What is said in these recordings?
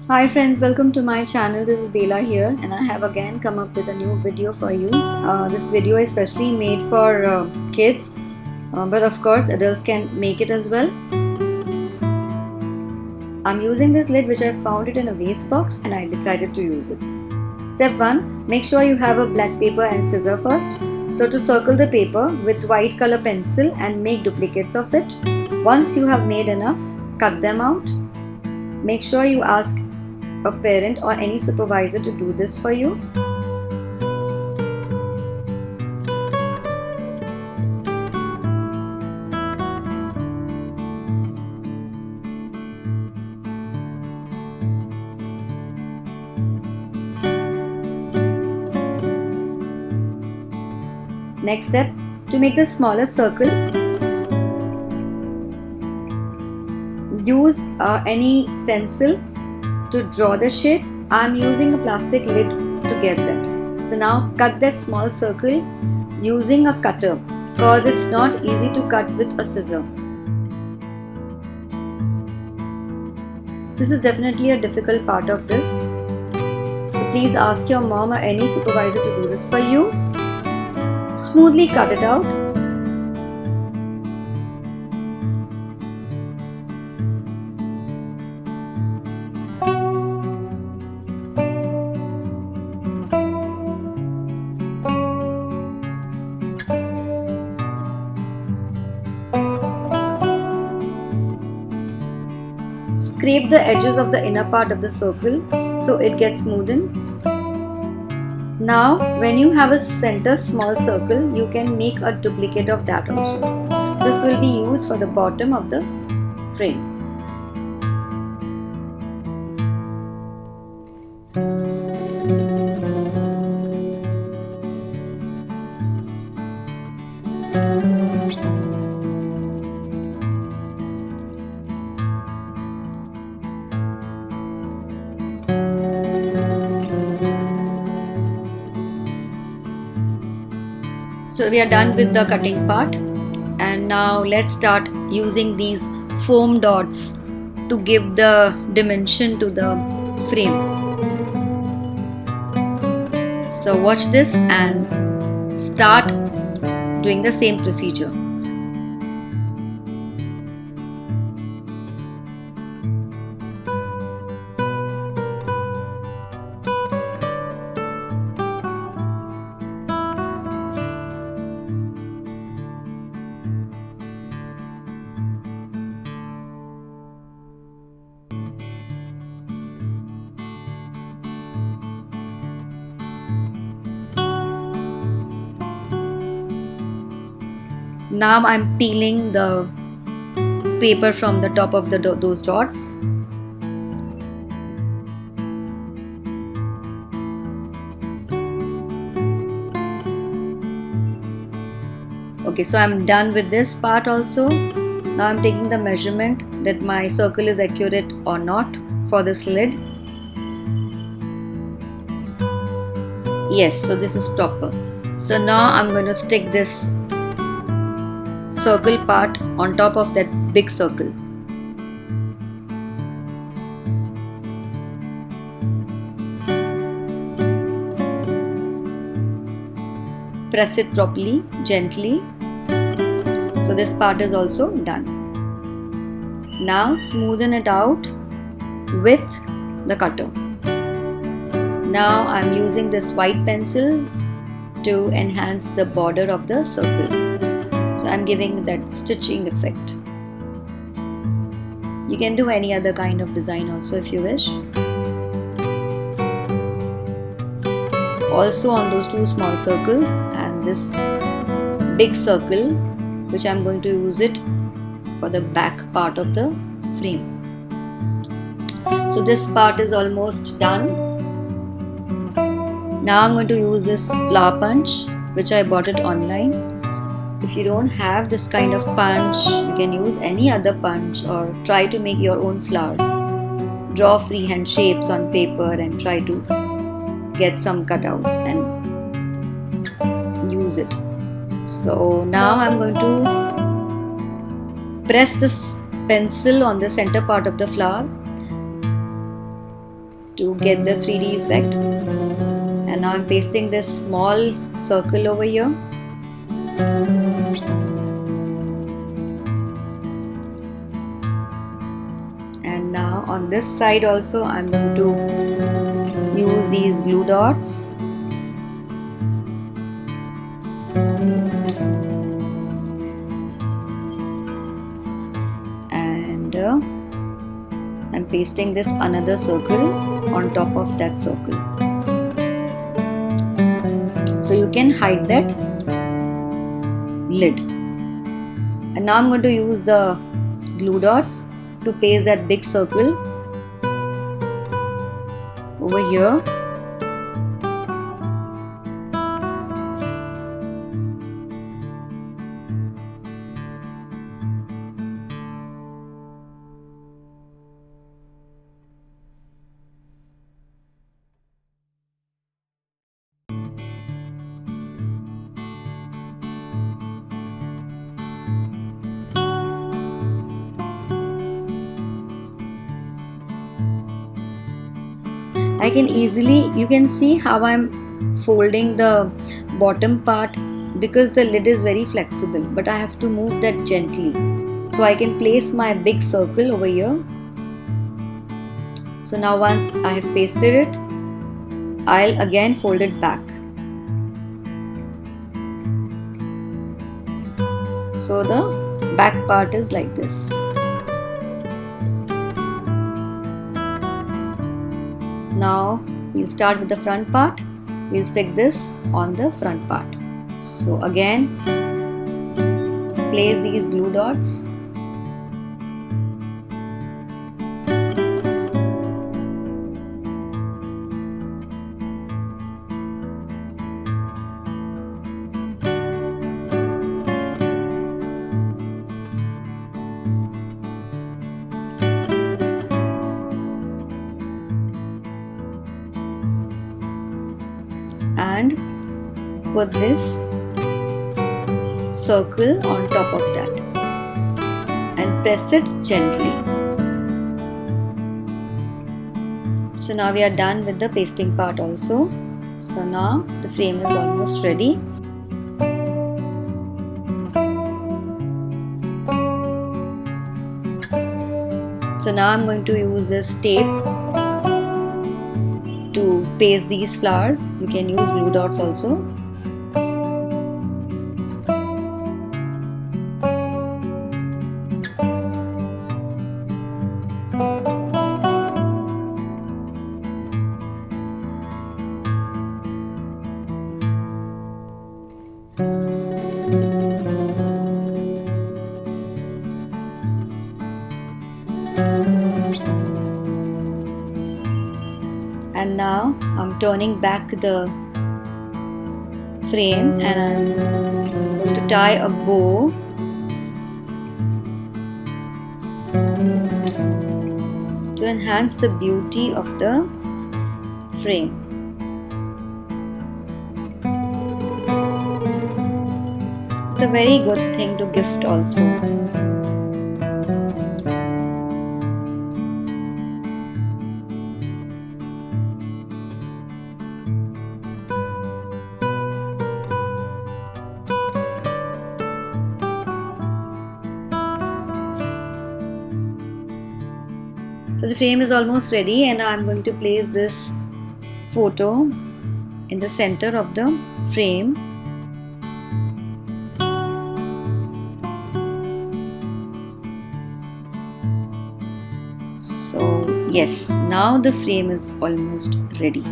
Hi friends, welcome to my channel. This is Bela here, and I have again come up with a new video for you. This video is specially made for kids, but of course adults can make it as well. I'm using this lid which I found it in a waste box and I decided to use it. Step 1. Make sure you have a black paper and scissor first. So to circle the paper with white color pencil and make duplicates of it. Once you have made enough, cut them out. Make sure you ask a parent or any supervisor to do this for you. Next step, to make the smaller circle, use any stencil to draw the shape. I'm using a plastic lid to get that. So now cut that small circle using a cutter because it's not easy to cut with a scissor. This is definitely a difficult part of this. So please ask your mom or any supervisor to do this for you. Smoothly cut it out. Scrape the edges of the inner part of the circle so it gets smoothened. Now when you have a center small circle, you can make a duplicate of that also. This will be used for the bottom of the frame. So we are done with the cutting part, and now let's start using these foam dots to give the dimension to the frame. So watch this and start doing the same procedure. Now I'm peeling the paper from the top of those dots. Okay, so I'm done with this part also. Now I'm taking the measurement that my circle is accurate or not for this lid. Yes, so this is proper. So now I'm going to stick this circle part on top of that big circle. Press it properly, gently. So this part is also done. Now smoothen it out with the cutter. Now I'm using this white pencil to enhance the border of the circle. So I'm giving that stitching effect. You can do any other kind of design also if you wish. Also on those two small circles and this big circle, which I'm going to use it for the back part of the frame. So this part is almost done. Now I'm going to use this flower punch, which I bought it online. If you don't have this kind of punch, you can use any other punch or try to make your own flowers. Draw freehand shapes on paper and try to get some cutouts and use it. So now I'm going to press this pencil on the center part of the flower to get the 3D effect. And now I'm pasting this small circle over here. And now on this side also I'm going to use these glue dots. And I'm pasting this another circle on top of that circle. So you can hide that lid. And now I'm going to use the glue dots to paste that big circle over here. You can see how I'm folding the bottom part because the lid is very flexible, but I have to move that gently. So I can place my big circle over here. So now once I have pasted it, I'll again fold it back. So the back part is like this. Now we'll start with the front part. We'll stick this on the front part. So again, place these glue dots. And put this circle on top of that and press it gently. So now we are done with the pasting part also. So now the frame is almost ready. So now I'm going to use this tape to paste these flowers. You can use glue dots also. And now I'm turning back the frame and I'm going to tie a bow to enhance the beauty of the frame. It's a very good thing to gift also. So the frame is almost ready and I'm going to place this photo in the center of the frame. So yes, now the frame is almost ready.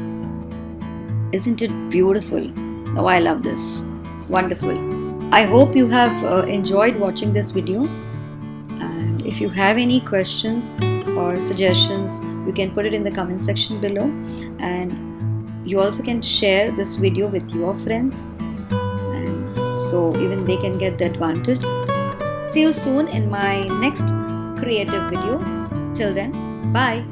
Isn't it beautiful? Oh, I love this. Wonderful. I hope you have enjoyed watching this video, and if you have any questions or suggestions, you can put it in the comment section below, and you also can share this video with your friends, and so even they can get the advantage. See you soon in my next creative video. Till then, bye.